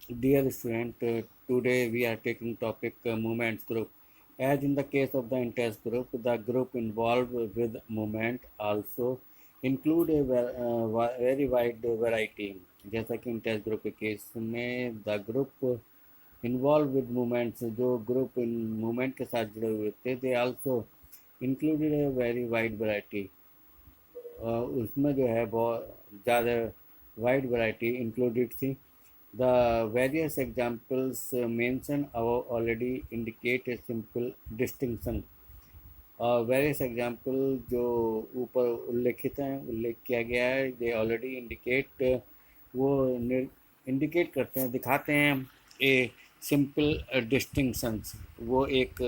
Dear student, today we are taking topic movements group. As in the case of the interest group, the group involved with movement also include a very wide variety. जैसा कि interest group के case में the group involve with movements, जो group in movement के साथ जुड़े हुए थे, they also included a very wide variety. उसमें जो है बहुत ज़्यादा वाइड वैरायटी इंक्लूडेड थी। The various examples mention above already indicate a simple distinction। Various example जो ऊपर उल्लेखित हैं, उल्लेख किया गया है, दे ऑलरेडी इंडिकेट, वो इंडिकेट करते हैं, दिखाते हैं ए सिंपल डिस्टिंक्शंस। वो एक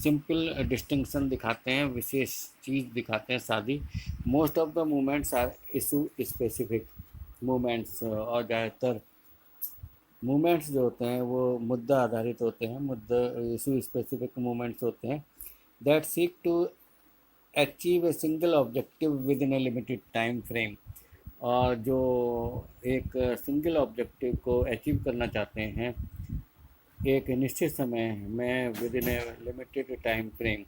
सिंपल डिस्टिंक्शन दिखाते हैं, विशेष चीज़ दिखाते हैं, सादी। Most of the movements are issue specific movements, और ज़्यादातर मूवमेंट्स जो होते हैं वो मुद्दा आधारित होते हैं, मुद्दा इशू स्पेसिफिक मूवमेंट्स होते हैं that seek to achieve a single objective within a limited time frame. और जो एक सिंगल ऑब्जेक्टिव को अचीव करना चाहते हैं एक निश्चित समय में within a limited time frame.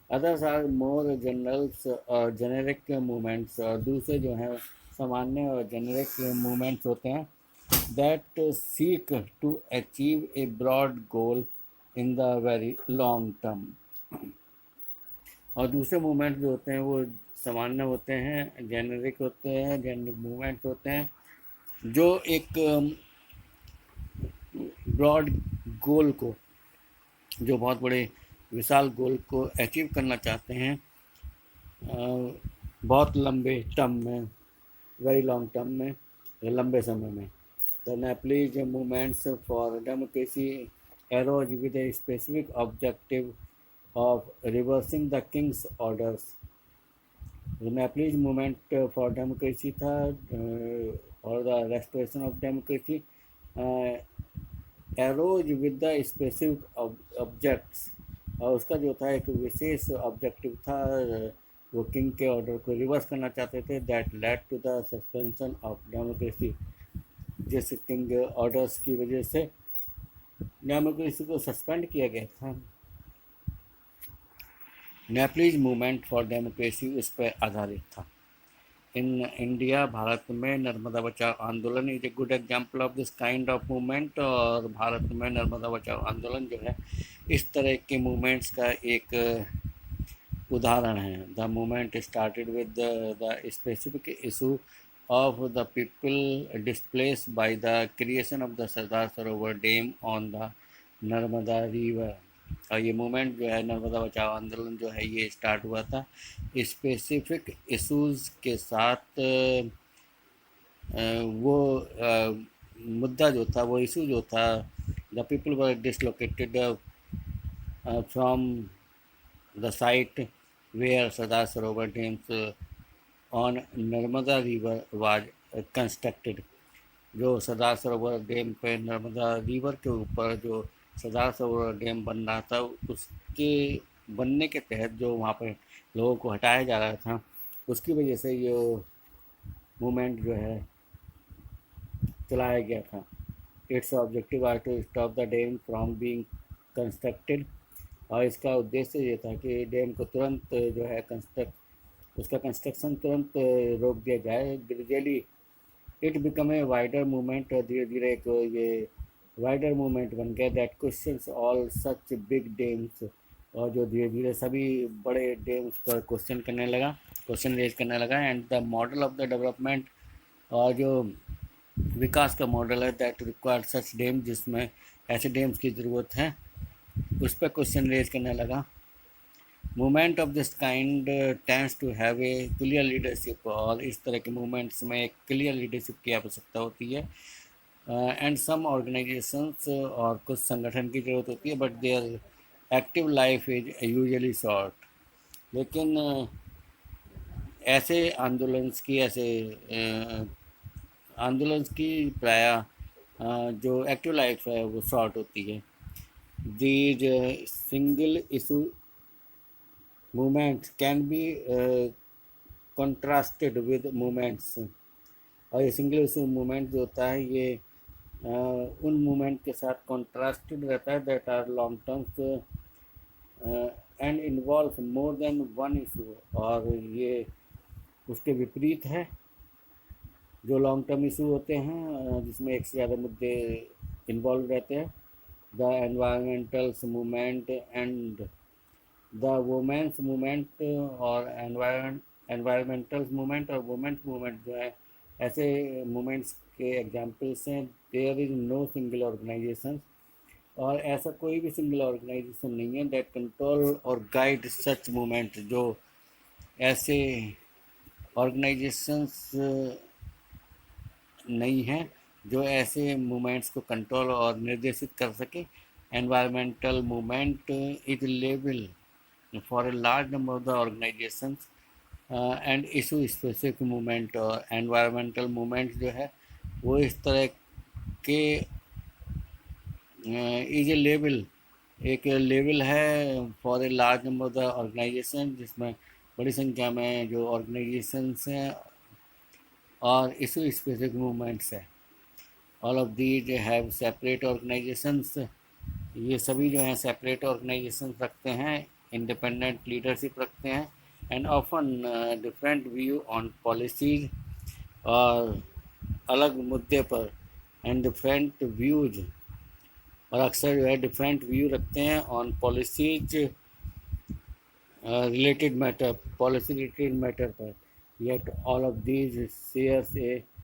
Others are more generals और जेनेरिक मूवमेंट्स, और दूसरे जो हैं सामान्य और जेनेरिक मूवमेंट्स होते हैं that seek to achieve a broad goal in the very long term. और दूसरे मूवमेंट जो होते हैं वो सामान्य होते हैं, जेनेरिक होते हैं, जेनेरिक मूवमेंट्स होते हैं जो एक ब्रॉड गोल को, जो बहुत बड़े विशाल गोल को अचीव करना चाहते हैं बहुत लंबे टर्म में, वेरी लॉन्ग टर्म में, या लंबे समय में। The Nepalese movements for democracy arrows with a specific objective of reversing the king's orders। The Nepalese movement for democracy था, और the restoration of democracy arose with the specific objects। और उसका जो था एक विशेष ऑब्जेक्टिव था, वो किंग के ऑर्डर को रिवर्स करना चाहते थे, that led to the suspension of democracy. जिस किंग ऑर्डर्स की वजह से डेमोक्रेसी को सस्पेंड किया गया था। नेपलीज मूवमेंट फॉर डेमोक्रेसी उस पर आधारित था। इन इंडिया, भारत में नर्मदा बचाओ आंदोलन is a good example of this kind of movement. और भारत में नर्मदा बचाओ आंदोलन जो है इस तरह के मूवमेंट्स का एक उदाहरण है। The movement started with the specific issue of the people displaced by the creation of the Sardar Sarovar dam on the Narmada river. और ये मूवमेंट जो है, नर्मदा बचाओ आंदोलन जो है, ये स्टार्ट हुआ था स्पेसिफिक इश्यूज़ के साथ। वो मुद्दा जो था, वो इशू जो था, the people were dislocated from the site where Sardar Sarovar dams on Narmada river was constructed. जो सरदार सरोवर डैम पे, नर्मदा रिवर के ऊपर जो सरदार सरोवर डैम बन रहा था, उसके बनने के तहत जो वहाँ पर लोगों को हटाया जा रहा था, उसकी वजह से ये मूवमेंट जो है चलाया गया था। Its objective are to stop the dam from being constructed. और इसका उद्देश्य ये था कि डैम को तुरंत जो है उसका कंस्ट्रक्शन तुरंत रोक दिया जाए। Gradually it become a wider movement, और धीरे धीरे एक ये वाइडर मूवमेंट बन गया that questions all such big DIMMs. और जो धीरे धीरे सभी बड़े डेम्स पर क्वेश्चन रेज करने लगा। And the model of the development, और जो विकास का मॉडल है, दैट रिक्वायर्ड सच डेम, जिसमें ऐसे डेम्स की ज़रूरत है, उस पर क्वेश्चन रेज करने लगा। Movement of this kind tends to have a clear leadership. और इस तरह के मूवमेंट्स में एक क्लियर लीडरशिप की आवश्यकता होती है। एंड सम ऑर्गेनाइजेशंस, और कुछ संगठन की ज़रूरत होती है, but their active life is usually short. लेकिन ऐसे आंदोलन की प्रायः जो एक्टिव लाइफ है वो शॉर्ट होती है। These single issue movements can be contrasted with movements और ये सिंगल इशू मूवमेंट जो होता है ये उन मूवमेंट के साथ कॉन्ट्रास्टेड रहता है that are long terms and involve more than one issue, और ये उसके विपरीत है जो लॉन्ग टर्म इशू होते हैं जिसमें एक से ज़्यादा मुद्दे इन्वॉल्व रहते हैं। The environmentals movement and the women's movement और एनवायरमेंटल मूवमेंट और वुमेन्स मूवमेंट जो है ऐसे मूवमेंट्स के एग्जाम्पल्स हैं। There is no single organisation, और ऐसा कोई भी सिंगल ऑर्गेनाइजेशन नहीं है दैट कंट्रोल और गाइड सच मूवमेंट, जो ऐसे ऑर्गेनाइजेशंस नहीं हैं जो ऐसे मूवमेंट्स को कंट्रोल और निर्देशित कर सके। Environmental movement is label for a large number of the organizations and issue specific movement, और एनवायरमेंटल मूवमेंट जो है वो इस तरह के इज ए लेबल, एक लेवल है for a large number of the organization, जिसमें बड़ी संख्या में जो ऑर्गेनाइजेशंस हैं और इशू स्पेसिफिक मूवमेंट्स हैं। All of these have separate organizations, ये सभी जो हैं सेपरेट ऑर्गेनाइजेशंस रखते हैं, इंडिपेंडेंट लीडरशिप रखते हैं, and often different view on policies, और अलग मुद्दे पर एंड डिफरेंट व्यूज, और अक्सर जो है डिफरेंट व्यू रखते हैं on policies related matter, policy related matter पर। Yet all of these shares A